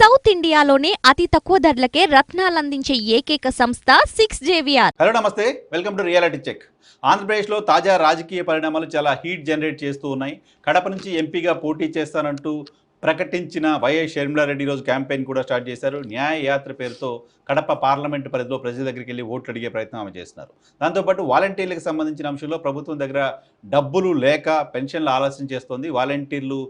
South ఇండియాలోనే అతి తక్కువ ధరలకే రత్నాలందించే ఏకైక సంస్థ 6JVR. హలో నమస్తే, వెల్కమ్ టు రియాలిటీ చెక్. ఆంధ్రప్రదేశ్లో తాజా రాజకీయ పరిణామాలు చాలా హీట్ జనరేట్ చేస్తూ ఉన్నాయి. కడప నుంచి ఎంపీగా పోటీ చేస్తానంటూ ప్రకటించిన వైఎస్ షర్మిలారెడ్డి ఈరోజు క్యాంపెయిన్ కూడా స్టార్ట్ చేశారు. న్యాయ యాత్ర పేరుతో కడప పార్లమెంటు పరిధిలో ప్రజల దగ్గరికి వెళ్ళి ఓట్లు అడిగే ప్రయత్నం ఆమె చేస్తున్నారు. దాంతోపాటు వాలంటీర్లకు సంబంధించిన అంశంలో ప్రభుత్వం దగ్గర డబ్బులు లేక పెన్షన్లు ఆలస్యం చేస్తోంది. వాలంటీర్లు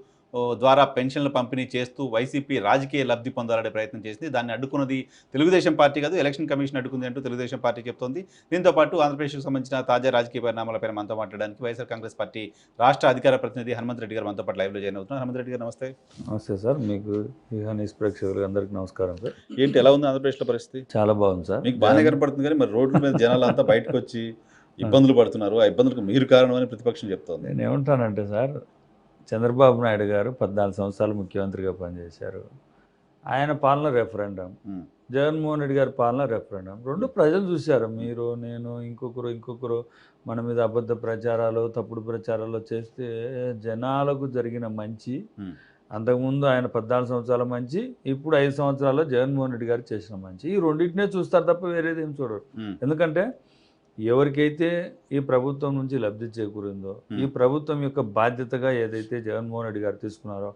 ద్వారా పెన్షన్లు పంపిణీ చేస్తూ వైసీపీ రాజకీయ లబ్ధి పొందాలనే ప్రయత్నం చేసింది. దాన్ని అడ్డుకున్నది తెలుగుదేశం పార్టీ కాదు, ఎలక్షన్ కమిషన్ అడ్డుకుంది అంటూ తెలుగుదేశం పార్టీ చెప్తోంది. దీంతోపాటు ఆంధ్రప్రదేశ్కు సంబంధించిన తాజా రాజకీయ పరిణామాలపై మనతో మాట్లాడడానికి వైఎస్ఆర్ కాంగ్రెస్ పార్టీ రాష్ట్ర అధికార ప్రతినిధి హనుమంత్ రెడ్డి గారు మనతో పాటు లైవ్లో జాయిన్ అవుతున్నారు. హనుమంత్ రెడ్డి గారు నమస్తే. నమస్తే సార్, మీకు న్యూస్ ప్రేక్షకులు అందరికీ నమస్కారం సార్. ఏంటి, ఎలా ఉంది ఆంధ్రప్రదేశ్లో పరిస్థితి? చాలా బాగుంది సార్. మీకు బాగానే కనపడుతుంది, కానీ మరి రోడ్ల మీద జనాలు అంతా బయటకు వచ్చి ఇబ్బందులు పడుతున్నారు. ఆ ఇబ్బందులకు మీరు కారణం అని ప్రతిపక్షం చెప్తోంది. నేను ఏమంటానంటే సార్, చంద్రబాబు నాయుడు గారు 14 సంవత్సరాలు ముఖ్యమంత్రిగా పనిచేశారు. ఆయన పాలన రెఫరెండం, జగన్మోహన్ రెడ్డి గారి పాలన రెఫరెండం. రెండు ప్రజలు చూశారు. మీరు, నేను, ఇంకొకరు మన మీద అబద్ధ ప్రచారాలు, తప్పుడు ప్రచారాలు చేస్తే జనాలకు జరిగిన మంచి, అంతకుముందు ఆయన 14 సంవత్సరాల మంచి, ఇప్పుడు 5 సంవత్సరాల్లో జగన్మోహన్ రెడ్డి గారు చేసిన మంచి, ఈ రెండింటినే చూస్తారు తప్ప వేరేది ఏం చూడరు. ఎందుకంటే ఎవరికైతే ఈ ప్రభుత్వం నుంచి లబ్ధి చేకూరిందో, ఈ ప్రభుత్వం యొక్క బాధ్యతగా ఏదైతే జగన్మోహన్ రెడ్డి గారు తీసుకున్నారో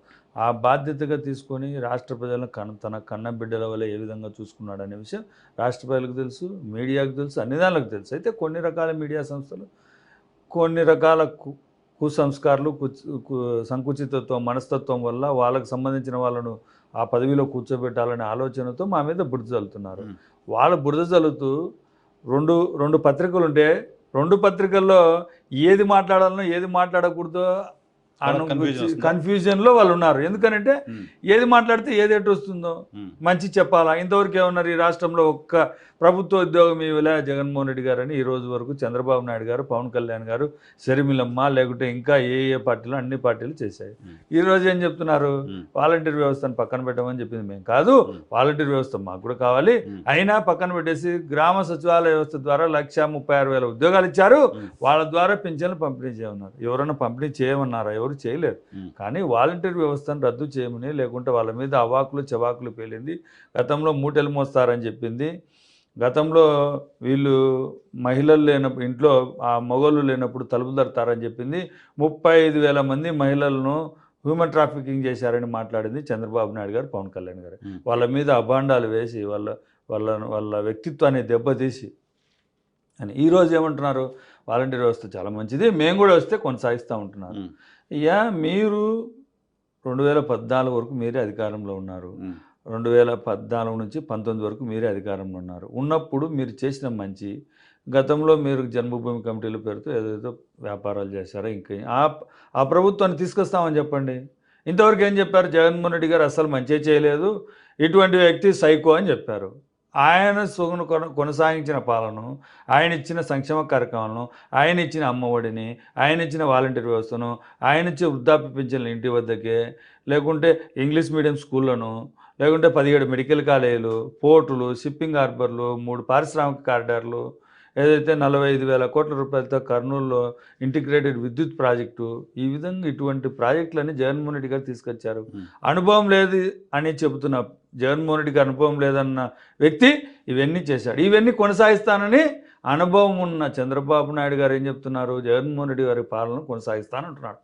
ఆ బాధ్యతగా తీసుకొని రాష్ట్ర ప్రజలను తన కన్న బిడ్డల వల్ల ఏ విధంగా చూసుకున్నాడు అనే విషయం రాష్ట్ర ప్రజలకు తెలుసు, మీడియాకు తెలుసు, అన్ని దానికి తెలుసు. అయితే కొన్ని రకాల మీడియా సంస్థలు కొన్ని రకాల కుసంస్కారాలు, సంకుచితత్వం, మనస్తత్వం వల్ల వాళ్ళకు సంబంధించిన వాళ్ళను ఆ పదవిలో కూర్చోబెట్టాలనే ఆలోచనతో మా మీద బురద చల్లుతున్నారు. వాళ్ళు బురద చల్లుతూ రెండు పత్రికలు ఉంటే రెండు పత్రికల్లో ఏది మాట్లాడాలనో ఏది మాట్లాడకూడదో కన్ఫ్యూజన్లో వాళ్ళు ఉన్నారు. ఎందుకనంటే ఏది మాట్లాడితే ఏది ఎటు వస్తుందో మంచి చెప్పాలా. ఇంతవరకు ఏమన్నారు, ఈ రాష్ట్రంలో ఒక్క ప్రభుత్వ ఉద్యోగం ఇవ్వలే జగన్మోహన్ రెడ్డి గారు అని ఈ రోజు వరకు చంద్రబాబు నాయుడు గారు, పవన్ కళ్యాణ్ గారు, షర్మిలమ్మ, లేకుంటే ఇంకా ఏ పార్టీలు అన్ని పార్టీలు చేశాయి. ఈ రోజు ఏం చెప్తున్నారు, వాలంటీర్ వ్యవస్థను పక్కన పెట్టమని చెప్పింది మేము కాదు, వాలంటీర్ వ్యవస్థ మాకు కూడా కావాలి, అయినా పక్కన పెట్టేసి గ్రామ సచివాలయ వ్యవస్థ ద్వారా 1,36,000 ఉద్యోగాలు ఇచ్చారు, వాళ్ళ ద్వారా పింఛన్లు పంపిణీ చేయమన్నారు. ఎవరైనా పంపిణీ చేయమన్నారా? ఎవరు చేయలేరు. కానీ వాలంటీర్ వ్యవస్థను రద్దు చేయమని, లేకుంటే వాళ్ళ మీద అవాకులు చవాకులు పేలింది. గతంలో మూటెలు మోస్తారని చెప్పింది. గతంలో వీళ్ళు మహిళలు లేనప్పుడు, ఇంట్లో ఆ మగవాళ్ళు లేనప్పుడు తలుపులు తడతారని చెప్పింది. 35,000 మంది మహిళలను హ్యూమన్ ట్రాఫికింగ్ చేశారని మాట్లాడింది చంద్రబాబు నాయుడు గారు, పవన్ కళ్యాణ్ గారు. వాళ్ళ మీద అభాండాలు వేసి వాళ్ళ వ్యక్తిత్వాన్ని దెబ్బతీసి అని ఈరోజు ఏమంటున్నారు, వాలంటీర్ వ్యవస్థ చాలా మంచిది, మేము కూడా వస్తే కొనసాగిస్తూ ఉంటున్నారు. ఇయా మీరు 2014 వరకు మీరే అధికారంలో ఉన్నారు, 2014 నుంచి 19 వరకు మీరే అధికారంలో ఉన్నారు. ఉన్నప్పుడు మీరు చేసిన మంచి, గతంలో మీరు జన్మభూమి కమిటీల పేరుతో ఏదైతే వ్యాపారాలు చేశారో ఇంకా ఆ ప్రభుత్వాన్ని తీసుకొస్తామని చెప్పండి. ఇంతవరకు ఏం చెప్పారు, జగన్మోహన్ రెడ్డి గారు అసలు మంచి చేయలేదు, ఇటువంటి వ్యక్తి సైకో అని చెప్పారు. ఆయన కొనసాగించిన పాలన, ఆయన ఇచ్చిన సంక్షేమ కార్యక్రమాలను, ఆయన ఇచ్చిన అమ్మఒడిని, ఆయన ఇచ్చిన వాలంటీర్ వ్యవస్థను, ఆయన ఇచ్చే వృద్ధాప్య పింఛన్లు ఇంటి వద్దకే, లేకుంటే ఇంగ్లీష్ మీడియం స్కూళ్ళను, లేకుంటే 17 మెడికల్ కాలేజీలు, పోర్టులు, షిప్పింగ్ హార్బర్లు, 3 పారిశ్రామిక కారిడార్లు, ఏదైతే 45,000 కోట్ల రూపాయలతో కర్నూలులో ఇంటిగ్రేటెడ్ విద్యుత్ ప్రాజెక్టు, ఈ విధంగా ఇటువంటి ప్రాజెక్టులన్నీ జగన్మోహన్ రెడ్డి గారు తీసుకొచ్చారు. అనుభవం లేదు అని చెబుతున్న జగన్మోహన్ రెడ్డికి అనుభవం లేదన్న వ్యక్తి ఇవన్నీ చేశాడు. ఇవన్నీ కొనసాగిస్తానని అనుభవం ఉన్న చంద్రబాబు నాయుడు గారు ఏం చెప్తున్నారు, జగన్మోహన్ రెడ్డి గారి పాలన కొనసాగిస్తానంటున్నాడు.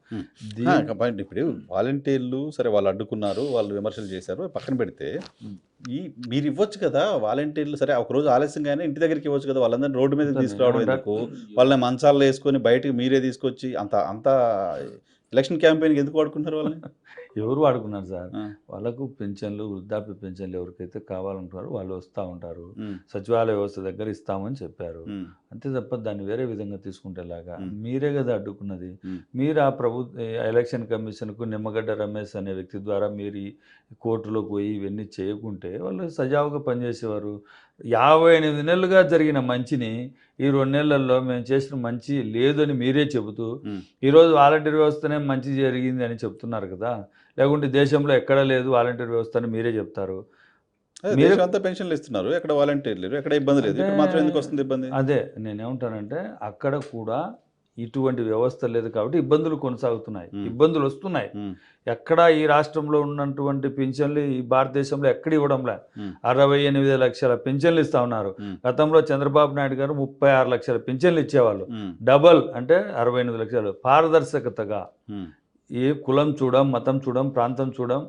ఇప్పుడు వాలంటీర్లు సరే, వాళ్ళు అడ్డుకున్నారు, వాళ్ళు విమర్శలు చేశారు, పక్కన పెడితే మీరు ఇవ్వచ్చు కదా వాలంటీర్లు, సరే ఒకరోజు ఆలస్యంగానే ఇంటి దగ్గరికి ఇవ్వచ్చు కదా, వాళ్ళందరినీ రోడ్డు మీద తీసుకురావడం ఎందుకు? వాళ్ళని మంచాల్లో వేసుకొని బయటకు మీరే తీసుకొచ్చి అంత ఎలక్షన్ క్యాంపెయిన్కి ఎందుకు వాడుకుంటారు వాళ్ళని? ఎవరు వాడుకున్నారు సార్? వాళ్ళకు పెన్షన్లు, వృద్ధాప్య పెన్షన్లు ఎవరికైతే కావాలంటున్నారో వాళ్ళు వస్తూ ఉంటారు. సచివాలయ వ్యవస్థ దగ్గర ఇస్తామని చెప్పారు, అంతే తప్ప దాన్ని వేరే విధంగా తీసుకుంటేలాగా మీరే కదా అడ్డుకున్నది. మీరు ఆ ఎలక్షన్ కమిషన్కు నిమ్మగడ్డ రమేష్ అనే వ్యక్తి ద్వారా మీరు కోర్టులోకి పోయి ఇవన్నీ చేయకుంటే వాళ్ళు సజావుగా పనిచేసేవారు. 58 నెలలుగా జరిగిన మంచిని ఈ 2 నెలల్లో మేము చేసిన మంచి లేదని మీరే చెబుతూ ఈరోజు వాలంటీర్ వ్యవస్థనే మంచి జరిగింది అని చెప్తున్నారు కదా. లేకుంటే దేశంలో ఎక్కడా లేదు వాలంటీర్ వ్యవస్థ అని మీరే చెప్తారు. అంతా పెన్షన్లు ఇస్తున్నారు, ఎక్కడ వాలంటీర్లు, ఎక్కడ ఇబ్బంది లేదు, మాత్రం ఎందుకు వస్తుంది ఇబ్బంది? అదే నేనేమంటానంటే, అక్కడ కూడా ఇటువంటి వ్యవస్థ లేదు కాబట్టి ఇబ్బందులు కొనసాగుతున్నాయి, ఇబ్బందులు వస్తున్నాయి. ఎక్కడ ఈ రాష్ట్రంలో ఉన్నటువంటి పింఛన్లు ఈ భారతదేశంలో ఎక్కడ ఇవ్వడంలే. 68 లక్షల పింఛన్లు ఇస్తా ఉన్నారు. గతంలో చంద్రబాబు నాయుడు గారు 36 లక్షల పింఛన్లు ఇచ్చేవాళ్ళు. డబల్ అంటే 68 లక్షలు. పారదర్శకతగా ఏ కులం చూడం, మతం చూడం, ప్రాంతం చూడం,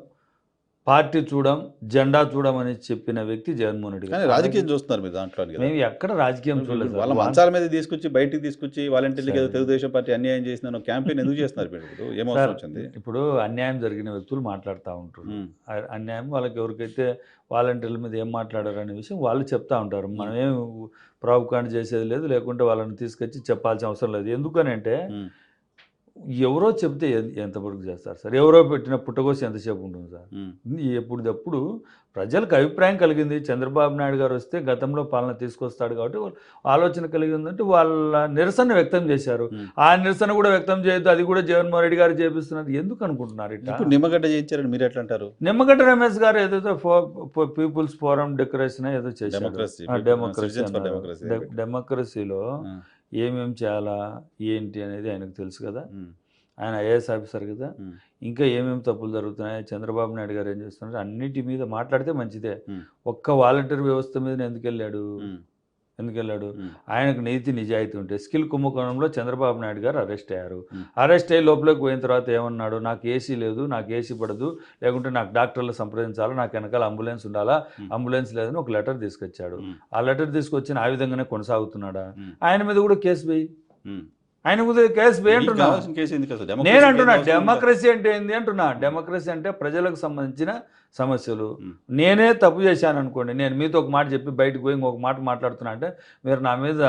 పార్టీ చూడం, జెండా చూడం అని చెప్పిన వ్యక్తి జగన్మోహన్ రెడ్డి గారు. రాజకీయం చూస్తున్నారు మీరు దాంట్లో. మేము ఎక్కడ రాజకీయం చూడలేదు. వాళ్ళ మంచాల మీద తీసుకొచ్చి బయటికి తీసుకొచ్చి వాలంటీర్లకి ఏదో తెలుగుదేశం పార్టీ అన్యాయం చేసిన క్యాంపెయిన్ ఎందుకు చేస్తున్నారు మీరు? ఏమవసరం వచ్చింది? ఇప్పుడు అన్యాయం జరిగిన వ్యక్తులు మాట్లాడుతూ ఉంటారు. అన్యాయం వాళ్ళకి ఎవరికైతే వాలంటీర్ల మీద ఏం మాట్లాడారు అనే విషయం వాళ్ళు చెప్తా ఉంటారు. మనమేం ప్రావకాండ చేసేది లేదు, లేకుంటే వాళ్ళని తీసుకొచ్చి చెప్పాల్సిన అవసరం లేదు. ఎందుకనంటే ఎవరో చెప్తే ఎంతవరకు చేస్తారు సార్? ఎవరో పెట్టిన పుట్టగోసి ఎంతసేపు ఉంటుంది సార్? ఎప్పుడప్పుడు ప్రజలకు అభిప్రాయం కలిగింది, చంద్రబాబు నాయుడు గారు వస్తే గతంలో పాలన తీసుకొస్తాడు కాబట్టి ఆలోచన కలిగిందంటే వాళ్ళ నిరసన వ్యక్తం చేశారు. ఆ నిరసన కూడా వ్యక్తం చేయొద్దు, అది కూడా జగన్మోహన్ రెడ్డి గారు చేపిస్తున్నారు. ఎందుకు అనుకుంటున్నారు ఇట్లా? నిమ్మగడ్డ చేయించారని మీరు ఎట్లా అంటారు? నిమ్మగడ్డ రమేష్ గారు ఏదైతే పీపుల్స్ ఫోరం డెకరేషన్ ఏదో చేశారు. డెమోక్రసీలో ఏమేమి చేయాలా ఏంటి అనేది ఆయనకు తెలుసు కదా. ఆయన ఐఏఎస్ ఆఫీసర్ కదా. ఇంకా ఏమేమి తప్పులు జరుగుతున్నాయి, చంద్రబాబు నాయుడు గారు ఏం చేస్తున్నారు, అన్నిటి మీద మాట్లాడితే మంచిదే. ఒక్క వాలంటీర్ వ్యవస్థ మీద ఎందుకు వెళ్ళాడు? ఆయనకు నీతి నిజాయితీ ఉంటే. స్కిల్ కుంభకోణంలో చంద్రబాబు నాయుడు గారు అరెస్ట్ అయ్యారు. అరెస్ట్ అయ్యి లోపలికి పోయిన తర్వాత ఏమన్నాడు? నాకు ఏసీ లేదు, నాకు ఏసీ పడదు, లేకుంటే నాకు డాక్టర్లు సంప్రదించాలా, నాకు వెనకాల అంబులెన్స్ ఉండాలా, అంబులెన్స్ లేదని ఒక లెటర్ తీసుకొచ్చాడు. ఆ లెటర్ తీసుకొచ్చి ఆ విధంగానే కొనసాగుతున్నాడా? ఆయన మీద కూడా కేసు వేయి. ఆయన మీద కేసు వేయి అంటున్నా. నేను అంటున్నా డెమోక్రసీ అంటే ఏంది అంటున్నా. డెమోక్రసీ అంటే ప్రజలకు సంబంధించిన సమస్యలు. నేనే తప్పు చేశాను అనుకోండి, నేను మీతో ఒక మాట చెప్పి బయటకు పోయి ఇంకొక మాట మాట్లాడుతున్నా అంటే మీరు నా మీద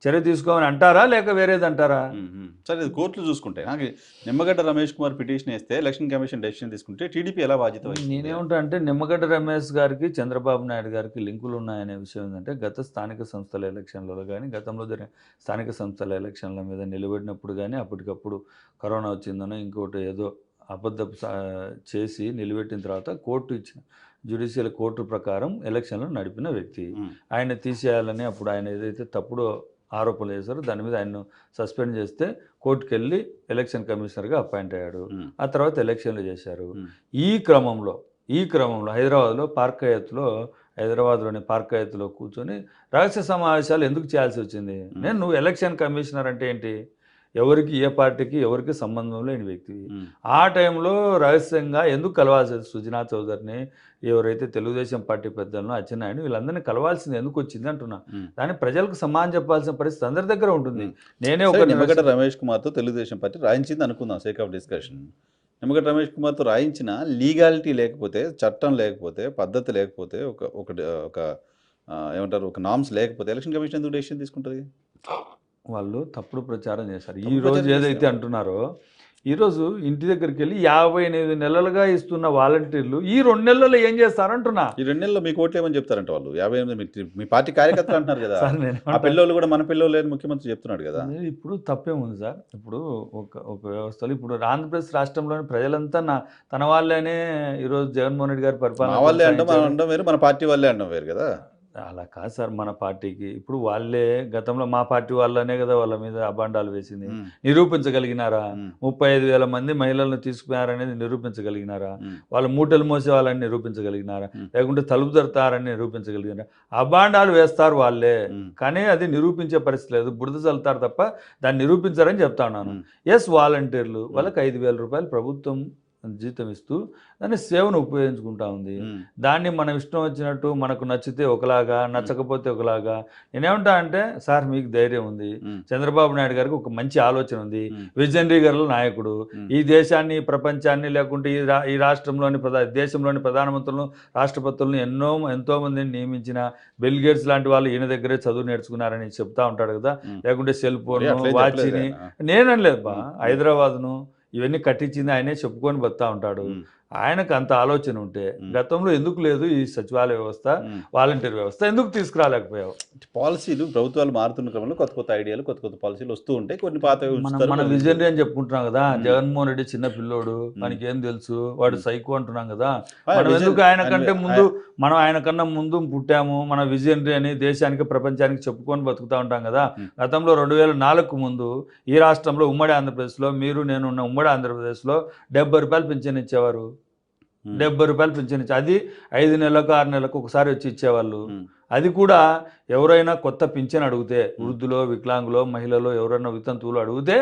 చర్య తీసుకోమని అంటారా, లేక వేరేది అంటారా? సరే, కోర్టులు చూసుకుంటే నిమ్మగడ్డ రమేష్ కుమార్ పిటిషన్ వేస్తే ఎలక్షన్ కమిషన్ డెసిషన్ తీసుకుంటే టీడీపీ ఎలా బాధ్యత? నేనేమంటా అంటే నిమ్మగడ్డ రమేష్ గారికి చంద్రబాబు నాయుడు గారికి లింకులు ఉన్నాయనే విషయం ఏంటంటే, గత స్థానిక సంస్థల ఎలక్షన్లలో కానీ గతంలో జరిగిన స్థానిక సంస్థల ఎలక్షన్ల మీద నిలబడినప్పుడు కానీ అప్పటికప్పుడు కరోనా వచ్చిందనో ఇంకోటి ఏదో అబద్ధం చేసి నిలబెట్టిన తర్వాత కోర్టు ఇచ్చిన జ్యుడిషియల్ కోర్టు ప్రకారం ఎలక్షన్లు నడిపిన వ్యక్తి. ఆయన తీసేయాలని అప్పుడు ఆయన ఏదైతే తప్పుడు ఆరోపణలు చేశారో దాని మీద ఆయన్ను సస్పెండ్ చేస్తే కోర్టుకు వెళ్ళి ఎలక్షన్ కమిషనర్గా అపాయింట్ అయ్యాడు. ఆ తర్వాత ఎలక్షన్లు చేశారు. ఈ క్రమంలో హైదరాబాద్లోని పార్కాయత్లో కూర్చొని రహస్య సమావేశాలు ఎందుకు చేయాల్సి వచ్చింది? నువ్వు ఎలక్షన్ కమిషనర్ అంటే ఏంటి? ఎవరికి, ఏ పార్టీకి ఎవరికి సంబంధం లేని వ్యక్తి. ఆ టైంలో రహస్యంగా ఎందుకు కలవాల్సింది? సుజనా చౌదరిని, ఎవరైతే తెలుగుదేశం పార్టీ పెద్దలను, అచ్చెన్నాయుడు, వీళ్ళందరినీ కలవాల్సింది ఎందుకు వచ్చింది అంటున్నా. దాన్ని ప్రజలకు సమాధానం చెప్పాల్సిన పరిస్థితి అందరి దగ్గర ఉంటుంది. నేనే ఒక నిమ్మగడ్డ రమేష్ కుమార్తో తెలుగుదేశం పార్టీ రాయించింది అనుకుందాం, sake of discussion. Nimmagadda Ramesh కుమార్తో రాయించిన లీగాలిటీ లేకపోతే, చట్టం లేకపోతే, పద్ధతి లేకపోతే, ఒక ఏమంటారు, ఒక నామ్స్ లేకపోతే ఎలక్షన్ కమిషన్ ఎందుకు డెసిషన్ తీసుకుంటుంది? వాళ్ళు తప్పుడు ప్రచారం చేశారు. ఈరోజు ఏదైతే అంటున్నారో, ఈరోజు ఇంటి దగ్గరికి వెళ్ళి 58 నెలలుగా ఇస్తున్న వాలంటీర్లు ఈ 2 నెలల్లో ఏం చేస్తారంటున్నా. ఈ 2 నెలల్లో మీకు ఓట్లు ఏమని చెప్తారంట వాళ్ళు? 58 మీ పార్టీ కార్యకర్తలు అంటున్నారు కదా. ఆ పిల్లలు కూడా మన పిల్లలు లేని ముఖ్యమంత్రి చెప్తున్నాడు కదా. ఇప్పుడు తప్పేముంది సార్? ఇప్పుడు ఒక వ్యవస్థలో ఇప్పుడు ఆంధ్రప్రదేశ్ రాష్ట్రంలోని ప్రజలంతా తన వాళ్ళనే ఈరోజు జగన్మోహన్ రెడ్డి గారి పరిపాలన వాళ్ళే అంటాం వేరు, మన పార్టీ వాళ్ళే అంటాం వేరు కదా. అలా కాదు సార్. మన పార్టీకి ఇప్పుడు వాళ్ళే గతంలో మా పార్టీ వాళ్ళనే కదా వాళ్ళ మీద అబాండాలు వేసింది. నిరూపించగలిగినారా? 35,000 మంది మహిళలను తీసుకున్నారనేది నిరూపించగలిగినారా? వాళ్ళు మూటలు మోసే వాళ్ళని నిరూపించగలిగినారా? లేకుంటే తలుపు తడతారని నిరూపించగలిగినారా? అబాండాలు వేస్తారు వాళ్ళే, కానీ అది నిరూపించే పరిస్థితి లేదు. బురద చల్లుతారు తప్ప దాన్ని నిరూపించారని చెప్తా ఉన్నాను. ఎస్, వాలంటీర్లు వాళ్ళకి 5,000 రూపాయలు ప్రభుత్వం జీతం ఇస్తూ దాన్ని సేవను ఉపయోగించుకుంటా ఉంది. దాన్ని మనం ఇష్టం వచ్చినట్టు మనకు నచ్చితే ఒకలాగా, నచ్చకపోతే ఒకలాగా. నేనేమంటా అంటే, సార్ మీకు ధైర్యం ఉంది, చంద్రబాబు నాయుడు గారికి ఒక మంచి ఆలోచన ఉంది, విజనరీ గర్ల నాయకుడు, ఈ దేశాన్ని, ప్రపంచాన్ని, లేకుంటే ఈ రాష్ట్రంలోని దేశంలోని ప్రధానమంత్రులను, రాష్ట్రపతులను ఎంతో మందిని నియమించిన బిల్ గేట్స్ లాంటి వాళ్ళు ఈయన దగ్గరే చదువు నేర్చుకున్నారని చెప్తా ఉంటాడు కదా. లేకుంటే సెల్ ఫోన్, వాచ్ని, నేనలేదు బా, హైదరాబాద్ను ఇవన్నీ కట్టించింది ఆయనే చెప్పుకొని బతా ఉంటాడు. ఆయనకు అంత ఆలోచన ఉంటే గతంలో ఎందుకు లేదు ఈ సచివాలయ వ్యవస్థ, వాలంటీర్ వ్యవస్థ ఎందుకు తీసుకురాలేకపోయావు? పాలసీలు ప్రభుత్వాలు మారుతున్న క్రమంలో కొత్త ఐడియాలు, కొత్త పాలసీలు వస్తూ ఉంటాయి. కొన్ని పాత మన విజనరీ అని చెప్పుకుంటున్నాం కదా. జగన్మోహన్ రెడ్డి చిన్న పిల్లోడు, మనకి ఏం తెలుసు, వాడు సైకో అంటున్నాం కదా. మనం ఎందుకు ఆయన కంటే మనం ఆయన కన్నా ముందు పుట్టాము, మన విజనరీ అని దేశానికి ప్రపంచానికి చెప్పుకొని బతుకుతూ ఉంటాం కదా. గతంలో 2004 ముందు ఈ రాష్ట్రంలో ఉమ్మడి ఆంధ్రప్రదేశ్లో మీరు నేను ఉన్న ఉమ్మడి ఆంధ్రప్రదేశ్లో 70 రూపాయలు పింఛన్ ఇచ్చేవారు. 70 రూపాయలు పింఛన్ ఇచ్చి, అది 5 నెలలకు 6 నెలలకు ఒకసారి వచ్చి ఇచ్చేవాళ్ళు. అది కూడా ఎవరైనా కొత్త పింఛన్ అడిగితే, వృద్ధులో, వికలాంగులో, మహిళలో ఎవరైనా వితంతువులు అడిగితే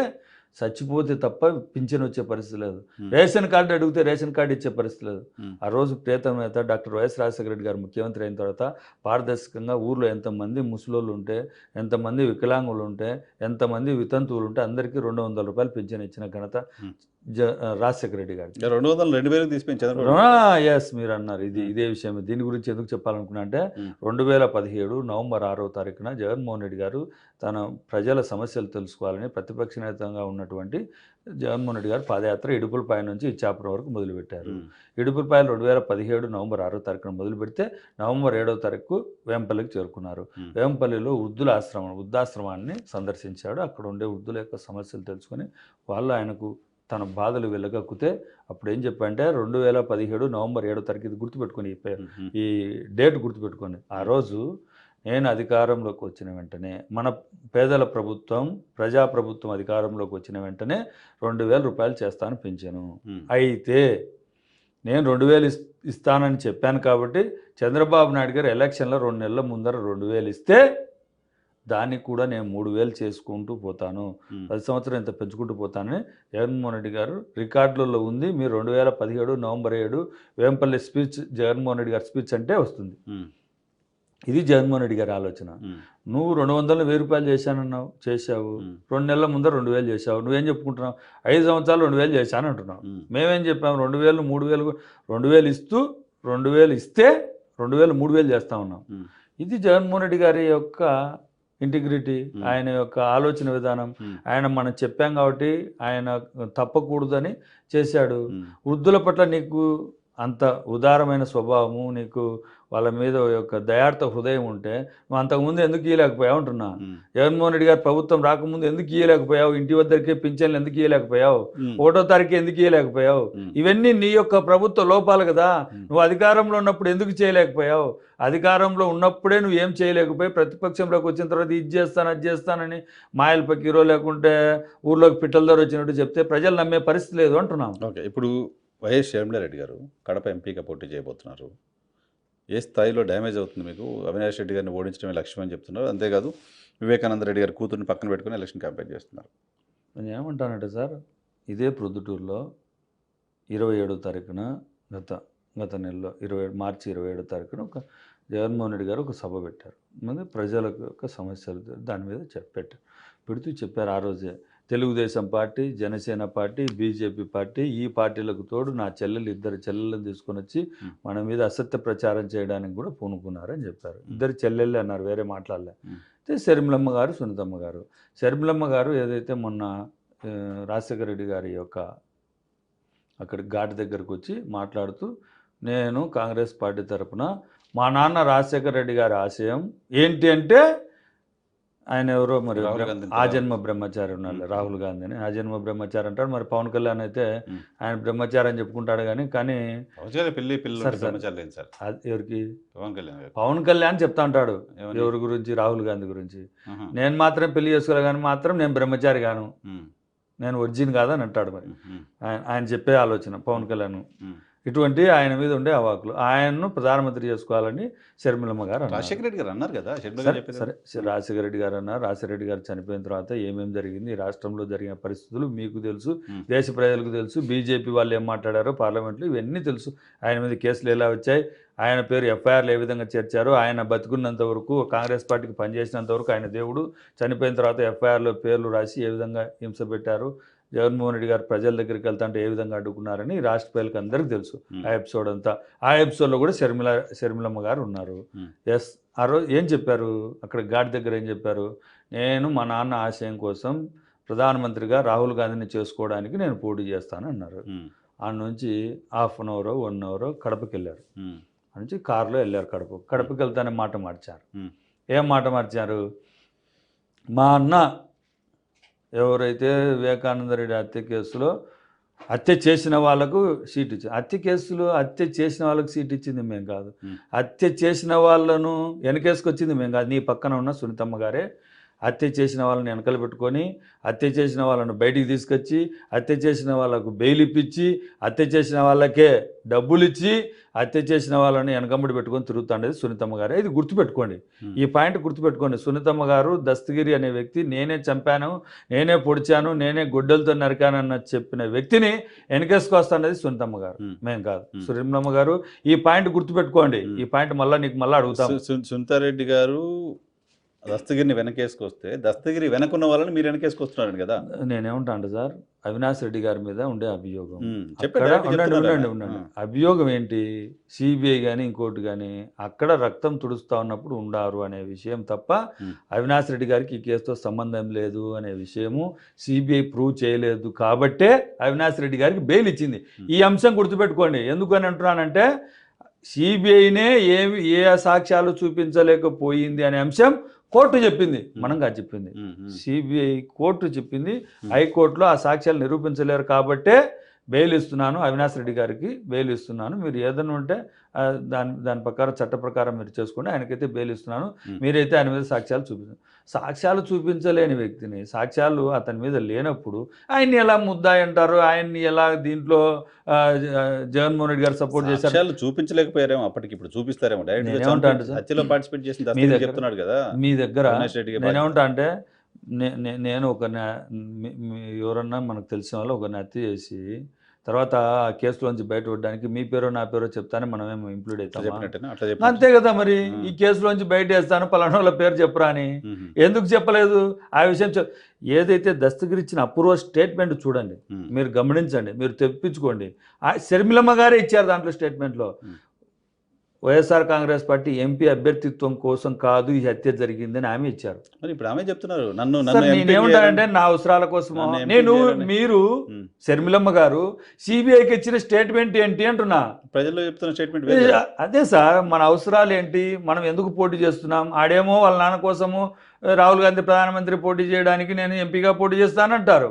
చచ్చిపోతే తప్ప పింఛన్ వచ్చే పరిస్థితి లేదు. రేషన్ కార్డు అడిగితే రేషన్ కార్డు ఇచ్చే పరిస్థితి లేదు. ఆ రోజు ప్రియతమ నేత డాక్టర్ వైఎస్ రాజశేఖర రెడ్డి గారు ముఖ్యమంత్రి అయిన తర్వాత పారదర్శకంగా ఊర్లో ఎంతమంది ముసలోళ్ళు ఉంటే, ఎంతమంది వికలాంగులు ఉంటే, ఎంతమంది వితంతువులు ఉంటే అందరికీ 200 రూపాయలు పింఛన్ ఇచ్చిన ఘనత రాజశేఖర రెడ్డి గారు. 200 తీసిపోయింది. ఎస్, మీరు అన్నారు ఇదే విషయం. దీని గురించి ఎందుకు చెప్పాలనుకున్నా అంటే 2017 నవంబర్ 6వ తారీఖున జగన్మోహన్ రెడ్డి గారు తన ప్రజల సమస్యలు తెలుసుకోవాలని ప్రతిపక్ష నేతగా ఉన్నటువంటి జగన్మోహన్ రెడ్డి గారు పాదయాత్ర ఇడుపులపాయ నుంచి ఇచ్చాపురం వరకు మొదలుపెట్టారు. ఇడుపులపాయలు 2017 నవంబర్ 6వ తారీఖున మొదలు పెడితే నవంబర్ 7వ తారీఖు వేంపల్లికి చేరుకున్నారు. వేంపల్లిలో వృద్ధాశ్రమాన్ని సందర్శించాడు. అక్కడ ఉండే వృద్ధుల యొక్క సమస్యలు తెలుసుకొని వాళ్ళు ఆయనకు తన బాధలు వెళ్ళగక్కితే అప్పుడు ఏం చెప్పంటే 2017 నవంబర్ 7వ తారీఖు, ఇది గుర్తుపెట్టుకొని ఈ డేట్ గుర్తుపెట్టుకొని, ఆ రోజు నేను అధికారంలోకి వచ్చిన వెంటనే, మన పేదల ప్రభుత్వం ప్రజాప్రభుత్వం అధికారంలోకి వచ్చిన వెంటనే 2000 రూపాయలు చేస్తాను పింఛను. అయితే నేను 2000 ఇస్తానని చెప్పాను కాబట్టి చంద్రబాబు నాయుడు గారు ఎలక్షన్లో 2 నెలల ముందర 2000 ఇస్తే దానికి కూడా నేను 3000 చేసుకుంటూ పోతాను, 10 సంవత్సరం ఇంత పెంచుకుంటూ పోతానని జగన్మోహన్ రెడ్డి గారు రికార్డులలో ఉంది. మీరు 2017 నవంబర్ 7 వేంపల్లి స్పీచ్, జగన్మోహన్ రెడ్డి గారి స్పీచ్ అంటే వస్తుంది. ఇది జగన్మోహన్ రెడ్డి గారి ఆలోచన. నువ్వు 200 1000 రూపాయలు చేశానన్నావు, చేశావు. 2 నెలల ముందర 2000 చేశావు. నువ్వేం చెప్పుకుంటున్నావు? 5 సంవత్సరాలు 2000 చేశాను అంటున్నావు. మేమేం చెప్పాము? 2000 3000 2000 ఇస్తూ 2000 ఇస్తే 2000 3000 చేస్తా ఉన్నాం. ఇది జగన్మోహన్ రెడ్డి గారి యొక్క ఇంటిగ్రిటీ, ఆయన యొక్క ఆలోచన విధానం. ఆయన మనం చెప్పాం కాబట్టి ఆయన తప్పకూడదని చేశాడు. వృద్ధుల పట్ల నీకు అంత ఉదారమైన స్వభావము, నీకు వాళ్ళ మీద యొక్క దయార్థ హృదయం ఉంటే నువ్వు అంతకుముందు ఎందుకు ఇయ్యలేకపోయావు అంటున్నా. జగన్మోహన్ రెడ్డి గారు ప్రభుత్వం రాకముందు ఎందుకు ఇయ్యలేకపోయావు? ఇంటి వద్దరికే పింఛన్లు ఎందుకు ఇయ్యలేకపోయావు? 1వ తారీఖు ఎందుకు ఇయ్యలేకపోయావు? ఇవన్నీ నీ యొక్క ప్రభుత్వ లోపాలు కదా. నువ్వు అధికారంలో ఉన్నప్పుడు ఎందుకు చేయలేకపోయావు? అధికారంలో ఉన్నప్పుడే నువ్వు ఏం చేయలేకపోయి ప్రతిపక్షంలోకి వచ్చిన తర్వాత ఇది చేస్తాను అది చేస్తానని మాయల పకీరో లేకుంటే ఊర్లోకి పిట్టల ధర వచ్చినట్టు చెప్తే ప్రజలు నమ్మే పరిస్థితి లేదు అంటున్నాం. ఓకే, ఇప్పుడు వైఎస్ షర్మిలారెడ్డి గారు కడప ఎంపీగా పోటీ చేయబోతున్నారు. ఏ స్థాయిలో డ్యామేజ్ అవుతుంది మీకు? అవినాష్ రెడ్డి గారిని ఓడించడమే లక్ష్యం అని చెప్తున్నారు. అంతేకాదు వివేకానంద రెడ్డి గారి కూతుర్ని పక్కన పెట్టుకుని ఎలక్షన్ క్యాంపెయిన్ చేస్తున్నారు. నేను ఏమంటానంటే సార్, ఇదే ప్రొద్దుటూరులో 27వ తారీఖున గత నెలలో మార్చి 27వ తారీఖున ఒక జగన్మోహన్ రెడ్డి గారు ఒక సభ పెట్టారు. ముందు ప్రజల యొక్క సమస్యలు దాని మీద పెడుతూ చెప్పారు. ఆ రోజే Telugu Desam party, Janasena party, BJP party, ఈ పార్టీలకు తోడు నా ఇద్దరు చెల్లెలను తీసుకొని వచ్చి మన మీద అసత్య ప్రచారం చేయడానికి కూడా పూనుకున్నారని చెప్పారు. ఇద్దరు చెల్లెళ్ళే అన్నారు, వేరే మాట్లాడలే. అయితే షర్మిలమ్మ గారు, సునీతమ్మ గారు. షర్మిలమ్మ గారు ఏదైతే మొన్న రాజశేఖర రెడ్డి గారి యొక్క అక్కడ ఘాట్ దగ్గరకు వచ్చి మాట్లాడుతూ, నేను కాంగ్రెస్ పార్టీ తరఫున మా నాన్న రాజశేఖర రెడ్డి గారి ఆశయం ఏంటి అంటే, ఆయన ఎవరో మరి ఆజన్మ బ్రహ్మచారి ఉన్నారు, రాహుల్ గాంధీ అని ఆజన్మ బ్రహ్మచారి అంటాడు. మరి పవన్ కళ్యాణ్ అయితే ఆయన బ్రహ్మచారి అని చెప్పుకుంటాడు. కానీ ఎవరికి పవన్ కళ్యాణ్ చెప్తా ఉంటాడు ఎవరి గురించి? రాహుల్ గాంధీ గురించి. నేను మాత్రం పెళ్లి చేసుకోలే కానీ మాత్రం నేను బ్రహ్మచారి గాను, నేను ఒరిజిన్ కాదని అంటాడు. మరి ఆయన చెప్పే ఆలోచన పవన్ కళ్యాణ్. ఇటువంటి ఆయన మీద ఉండే అవాకులు. ఆయన్ను ప్రధానమంత్రి చేసుకోవాలని షర్మిలమ్మ గారు రాజశేఖర రెడ్డి గారు అన్నారు కదా. సరే, రాజశేఖర రెడ్డి గారు అన్నారు. రాజశేఖర రెడ్డి గారు చనిపోయిన తర్వాత ఏమేమి జరిగింది, ఈ రాష్ట్రంలో జరిగిన పరిస్థితులు మీకు తెలుసు, దేశ ప్రజలకు తెలుసు, బీజేపీ వాళ్ళు ఏం మాట్లాడారో పార్లమెంట్లో ఇవన్నీ తెలుసు. ఆయన మీద కేసులు ఎలా వచ్చాయి, ఆయన పేరు ఎఫ్ఐఆర్లు ఏ విధంగా చేర్చారు, ఆయన బతుకున్నంత వరకు కాంగ్రెస్ పార్టీకి పనిచేసినంత వరకు ఆయన దేవుడు, చనిపోయిన తర్వాత ఎఫ్ఐఆర్లో పేర్లు రాసి ఏ విధంగా హింస పెట్టారు, జగన్మోహన్ రెడ్డి గారు ప్రజల దగ్గరికి వెళ్తాంటే ఏ విధంగా అడ్డుకున్నారని రాష్ట్ర ప్రజలకు అందరికీ తెలుసు. ఆ ఎపిసోడ్ అంతా, ఆ ఎపిసోడ్లో కూడా షర్మిలమ్మ గారు ఉన్నారు. ఎస్, ఆ రోజు ఏం చెప్పారు అక్కడ ఘాట్ దగ్గర? ఏం చెప్పారు? నేను మా నాన్న ఆశయం కోసం ప్రధానమంత్రిగా రాహుల్ గాంధీని చేసుకోవడానికి నేను పోటీ చేస్తాను అన్నారు. ఆ నుంచి ½ అన్ అవర్ 1 అవర్ కడపకి వెళ్ళారు. ఆ నుంచి కారులో వెళ్ళారు కడపకి వెళ్తానే మాట మార్చారు. ఏం మాట మార్చారు? మా అన్న ఎవరైతే వివేకానంద రెడ్డి హత్య కేసులో హత్య చేసిన వాళ్ళకు సీట్ ఇచ్చింది. హత్య చేసిన వాళ్ళకు సీట్ ఇచ్చింది మేము కాదు. హత్య చేసిన వాళ్ళను వెనకేసుకొచ్చింది మేము కాదు. నీ పక్కన ఉన్న సునీతమ్మ గారే హత్య చేసిన వాళ్ళని వెనకలు పెట్టుకొని, హత్య చేసిన వాళ్ళను బయటికి తీసుకొచ్చి, హత్య చేసిన వాళ్ళకు బెయిల్ ఇప్పించి, హత్య చేసిన వాళ్ళకే డబ్బులు ఇచ్చి, హత్య చేసిన వాళ్ళని వెనకమ్మడి పెట్టుకొని తిరుగుతుండేది సునీతమ్మ గారే. ఇది గుర్తుపెట్టుకోండి, ఈ పాయింట్ గుర్తుపెట్టుకోండి. సునీతమ్మ గారు దస్తగిరి అనే వ్యక్తి నేనే చంపాను, నేనే పొడిచాను, నేనే గొడ్డలతో నరికానన్న చెప్పిన వ్యక్తిని వెనకేసుకొస్తాండేది సునీతమ్మ గారు, మేము కాదు. సునీతమ్మ గారు ఈ పాయింట్ గుర్తుపెట్టుకోండి. ఈ పాయింట్ మళ్ళీ అడుగుతాం. సునీతారెడ్డి గారు దస్తగిరిని వెనకేసుకొస్తే దస్తగిరి వెనకున్న వాళ్ళని మీరు వెనకేసుకొస్తున్నారండి కదా. నేనేమంటా అంటే సార్, అవినాష్ రెడ్డి గారి మీద ఉండే అభియోగం చెప్పండి. ఉండండి. అభియోగం ఏంటి? సిబిఐ కానీ ఇంకోటి కానీ అక్కడ రక్తం తుడుస్తా ఉన్నప్పుడు ఉండారు అనే విషయం తప్ప అవినాష్ రెడ్డి గారికి ఈ కేసుతో సంబంధం లేదు అనే విషయము సిబిఐ ప్రూవ్ చేయలేదు కాబట్టే అవినాష్ రెడ్డి గారికి బెయిల్ ఇచ్చింది. ఈ అంశం గుర్తుపెట్టుకోండి. ఎందుకని అంటున్నానంటే సిబిఐనే ఏ సాక్ష్యాలు చూపించలేకపోయింది అనే అంశం కోర్టు చెప్పింది, మనం కాదు చెప్పింది. సిబిఐ కోర్టు చెప్పింది. హైకోర్టులో ఆ సాక్ష్యాలు నిరూపించలేరు కాబట్టే బెయిల్ ఇస్తున్నాను, అవినాష్ రెడ్డి గారికి బెయిల్ ఇస్తున్నాను. మీరు ఏదైనా ఉంటే దాని ప్రకారం చట్ట ప్రకారం మీరు చేసుకోండి, ఆయనకైతే బెయిల్ ఇస్తున్నాను, మీరైతే ఆయన మీద సాక్ష్యాలు చూపించలేని వ్యక్తిని, సాక్ష్యాలు అతని మీద లేనప్పుడు ఆయన్ని ఎలా ముద్దాయి అంటారు? ఆయన్ని ఎలా దీంట్లో జగన్మోహన్ రెడ్డి గారు సపోర్ట్ చేశారు? సాక్ష్యాలు చూపించలేకపోయారేమో, అప్పటికి ఇప్పుడు చూపిస్తారేమో. హత్యలో పార్టిసిపేట్ చేసిన చెప్తున్నాడు కదా మీ దగ్గర. నేనేమంటా అంటే నేను ఎవరన్నా మనకు తెలిసిన వాళ్ళు ఒకరిని హత్య చేసి తర్వాత ఆ కేసులోంచి బయటపడడానికి మీ పేరో నా పేరో చెప్తానే మనం ఏమో ఇంప్లూడ్ అవుతాం, అంతే కదా. మరి ఈ కేసులోంచి బయట వేస్తాను పలానా వాళ్ళ పేరు చెప్పరా అని ఎందుకు చెప్పలేదు? ఆ విషయం ఏదైతే దస్తగిరి ఇచ్చిన అప్రూవల్ స్టేట్మెంట్ చూడండి, మీరు గమనించండి, మీరు తెప్పించుకోండి. షర్మిలమ్మ గారే ఇచ్చారు దాంట్లో స్టేట్మెంట్లో. వైఎస్ఆర్ కాంగ్రెస్ పార్టీ ఎంపీ అభ్యర్థిత్వం కోసం కాదు ఈ హత్య జరిగిందని ఆమె ఇచ్చారు. మరి ఇప్పుడు ఆమె చెప్తున్నారు నేనేమంటానంటే నా అవసరాల కోసం మీరు షర్మిలమ్మ గారు సిబిఐకి ఇచ్చిన స్టేట్మెంట్ ఏంటి అంటున్నా. ప్రజల్లో చెప్తున్న స్టేట్మెంట్ అదే సార్, మన అవసరాలు ఏంటి, మనం ఎందుకు పోటీ చేస్తున్నాం? ఆడేమో వాళ్ళ నాన్న కోసము రాహుల్ గాంధీ ప్రధానమంత్రి పోటీ చేయడానికి నేను ఎంపీగా పోటీ చేస్తానంటారు.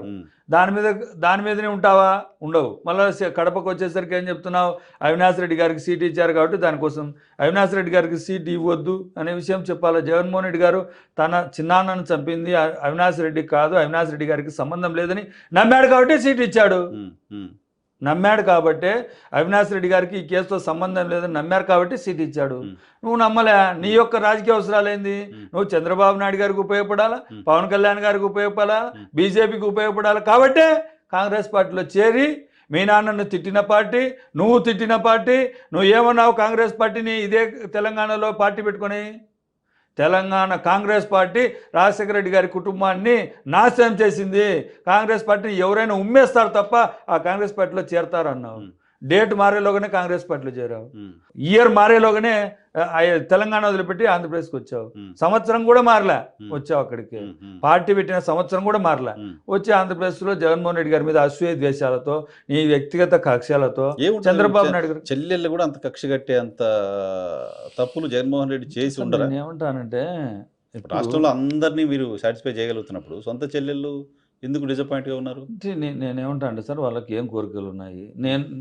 దాని మీదనే ఉంటావా? ఉండవు. మళ్ళీ కడపకు వచ్చేసరికి ఏం చెప్తున్నావు? అవినాష్ రెడ్డి గారికి సీట్ ఇచ్చారు కాబట్టి దానికోసం అవినాష్ రెడ్డి గారికి సీట్ ఇవ్వద్దు అనే విషయం చెప్పాలి. జగన్మోహన్ రెడ్డి గారు తన చిన్నాన్నను చంపింది అవినాష్ రెడ్డి కాదు, అవినాష్ రెడ్డి గారికి సంబంధం లేదని నమ్మాడు కాబట్టి సీట్ ఇచ్చాడు. నమ్మాడు కాబట్టి అవినాష్ రెడ్డి గారికి ఈ కేసుతో సంబంధం లేదని నమ్మారు కాబట్టి సీట్ ఇచ్చాడు. నువ్వు నమ్మలే. నీ యొక్క రాజకీయ అవసరాలు ఏంది? నువ్వు చంద్రబాబు నాయుడు గారికి ఉపయోగపడాలా, పవన్ కళ్యాణ్ గారికి ఉపయోగపడాలా, బీజేపీకి ఉపయోగపడాలి కాబట్టే కాంగ్రెస్ పార్టీలో చేరి మీ నాన్నను తిట్టిన పార్టీ, నువ్వు తిట్టిన పార్టీ, నువ్వు ఏమన్నావు? కాంగ్రెస్ పార్టీని ఇదే తెలంగాణలో పార్టీ పెట్టుకొని తెలంగాణ కాంగ్రెస్ పార్టీ రాజశేఖర రెడ్డి గారి కుటుంబాన్ని నాశనం చేసింది. కాంగ్రెస్ పార్టీని ఎవరైనా ఉమ్మేస్తారు తప్ప ఆ కాంగ్రెస్ పార్టీలో చేరతారు అన్నావు. డేట్ మారేలోగానే కాంగ్రెస్ పార్టీలో చేరావు. ఇయర్ మారేలోగానే తెలంగాణ వదిలిపెట్టి ఆంధ్రప్రదేశ్కి వచ్చావు. సంవత్సరం కూడా మారలే వచ్చావు అక్కడికి. పార్టీ పెట్టిన సంవత్సరం కూడా మారలే వచ్చి ఆంధ్రప్రదేశ్లో జగన్మోహన్ రెడ్డి గారి మీద అసూయ ద్వేషాలతో, నీ వ్యక్తిగత కక్షలతో చంద్రబాబు నాయుడు గారు చెల్లెళ్ళు కూడా అంత కక్ష కట్టే అంత తప్పులు జగన్మోహన్ రెడ్డి చేసి ఉండరు. ఏమంటానంటే రాష్ట్రంలో అందరినీ మీరు సాటిస్ఫై చేయగలుగుతున్నప్పుడు సొంత చెల్లెళ్ళు ఎందుకు డిసప్పాయింట్గా ఉన్నారు? నేనేమంటా అంటే సార్, వాళ్ళకి ఏం కోరికలు ఉన్నాయి?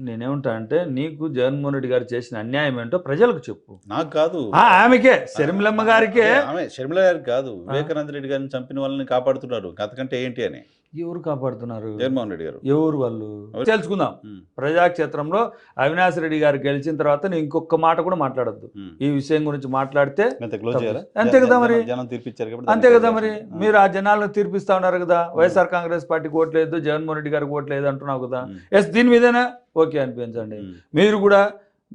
నేనేమంటా అంటే నీకు జగన్మోహన్ రెడ్డి గారు చేసిన అన్యాయం ఏంటో ప్రజలకు చెప్పు. నాకు కాదు, ఆమెకే, షర్మిలమ్మ గారికే. ఆమె షర్మిల గారికి కాదు, వివేకానంద రెడ్డి గారిని చంపిన వాళ్ళని కాపాడుతున్నారు. అంతకంటే ఏంటి అని ఎవరు కాపాడుతున్నారు? జగన్మోహన్ రెడ్డి గారు. ఎవరు వాళ్ళు తెలుసుకుందాం. ప్రజాక్షేత్రంలో అవినాష్ రెడ్డి గారు గెలిచిన తర్వాత నేను ఇంకొక మాట కూడా మాట్లాడద్దు. ఈ విషయం గురించి మాట్లాడితే అంతే కదా మరి. అంతే కదా మరి. మీరు ఆ జనాలను తీర్పిస్తా ఉన్నారు కదా. వైఎస్ఆర్ కాంగ్రెస్ పార్టీకి ఓట్లేదు, జగన్మోహన్ రెడ్డి గారికి ఓట్లేదు అంటున్నావు కదా. ఎస్, దీని మీదైనా ఓకే అనిపించండి.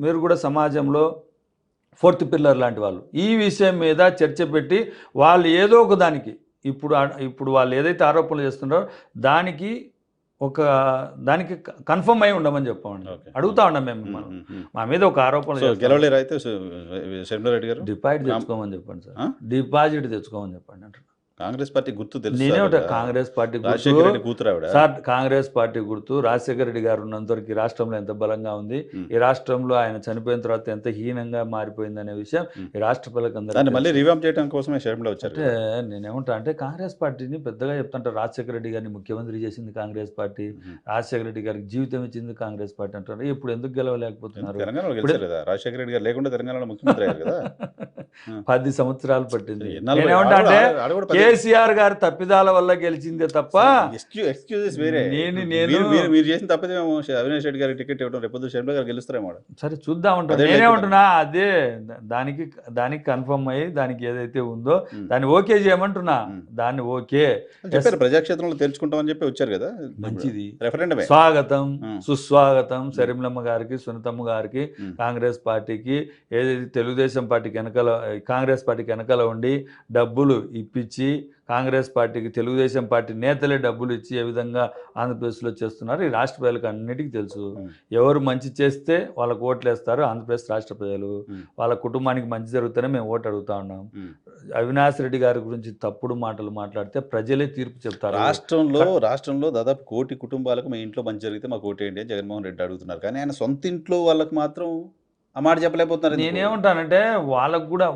మీరు కూడా సమాజంలో ఫోర్త్ పిల్లర్ లాంటి వాళ్ళు. ఈ విషయం మీద చర్చ పెట్టి వాళ్ళు ఏదో ఒక దానికి ఇప్పుడు వాళ్ళు ఏదైతే ఆరోపణలు చేస్తున్నారో దానికి కన్ఫర్మ్ అయి ఉండమని చెప్పండి. అడుగుతా ఉన్నాం మేము. మా మీద ఒక ఆరోపణ గెలవలేరు అయితే షర్మిల రెడ్డి గారు డిపాజిట్ తెచ్చుకోమని చెప్పండి సార్. డిపాజిట్ తెచ్చుకోమని చెప్పండి అంటున్నా. కాంగ్రెస్ పార్టీ గుర్తు తెలుసు నేనే సార్ ఉంటా కదా. కాంగ్రెస్ పార్టీ రాజశేఖర రెడ్డి కూతురు ఆవిడ. సార్ కాంగ్రెస్ పార్టీ గుర్తు రాజశేఖర రెడ్డి గారు ఉన్నంతవరకు ఈ రాష్ట్రంలో ఎంత బలంగా ఉంది, ఈ రాష్ట్రంలో ఆయన చనిపోయిన తర్వాత ఎంత హీనంగా మారిపోయింది అనే విషయం ఈ రాష్ట్ర దాన్ని ప్రజలకు మళ్ళీ రివాంప్ చేయడం కోసమే షర్మిల వచ్చారు అంటే నేనేమంటా అంటే కాంగ్రెస్ పార్టీని పెద్దగా చెప్తుంటా. రాజశేఖర రెడ్డి గారిని ముఖ్యమంత్రి చేసింది కాంగ్రెస్ పార్టీ, రాజశేఖర రెడ్డి గారికి జీవితం ఇచ్చింది కాంగ్రెస్ పార్టీ అంటారు. ఇప్పుడు ఎందుకు గెలవలేకపోతున్నారు? తెలంగాణలో గెలిచారు కదా రాజశేఖర రెడ్డి గారు, లేకుండా తెలంగాణలో ముఖ్యమంత్రి అయ్యారు కదా. 10 సంవత్సరాలు పట్టింది. ఎన్నాళ్ళు నేనేమంటా అంటే ఆడ కూడా కేసీఆర్ గారి తప్పిదాల వల్ల గెలిచిందే తప్ప ఎక్స్క్యూజెస్ వేరే. మీరు చేసిన తప్పదేమో అవినాష్ రెడ్డి గారికి టికెట్ ఇవ్వడం, రేపు షర్మిల గారు గెలుస్తారేమో. సరే చూద్దామంటా. నేనేమంటున్నా అదే దానికి కన్ఫర్మ్ అయ్యి దానికి ఏదైతే ఉందో దాన్ని ఓకే చేయమంటున్నా. దాన్ని ఓకే చెప్పారు, ప్రజాక్షేత్రంలో తెలుసుకుంటామని చెప్పి వచ్చారు కదా. మంచిది, రెఫరెండమే. స్వాగతం సుస్వాగతం షర్మిలమ్మ గారికి, సునీతమ్మ గారికి, కాంగ్రెస్ పార్టీకి. ఏదైతే తెలుగుదేశం పార్టీకి వెనకాల కాంగ్రెస్ పార్టీకి వెనకాల ఉండి డబ్బులు ఇప్పించి కాంగ్రెస్ పార్టీకి తెలుగుదేశం పార్టీ నేతలే డబ్బులు ఇచ్చి ఏ విధంగా ఆంధ్రప్రదేశ్లో చేస్తున్నారు ఈ రాష్ట్ర ప్రజలకు అన్నిటికీ తెలుసు. ఎవరు మంచి చేస్తే వాళ్ళకు ఓట్లు వేస్తారు ఆంధ్రప్రదేశ్ రాష్ట్ర ప్రజలు. వాళ్ళ కుటుంబానికి మంచి జరుగుతూనే మేము ఓటు అడుగుతా ఉన్నాం. అవినాష్ రెడ్డి గారి గురించి తప్పుడు మాటలు మాట్లాడితే ప్రజలే తీర్పు చెప్తారు. రాష్ట్రంలో దాదాపు 1 కోటి కుటుంబాలకు మీ ఇంట్లో మంచి జరిగితే మాకు ఓటు వేయండి అని జగన్మోహన్ రెడ్డి అడుగుతున్నారు. కానీ ఆయన సొంత ఇంట్లో వాళ్ళకి మాత్రం ఆ మాట చెప్పలేకపోతున్నారు. నేనేమంటానంటే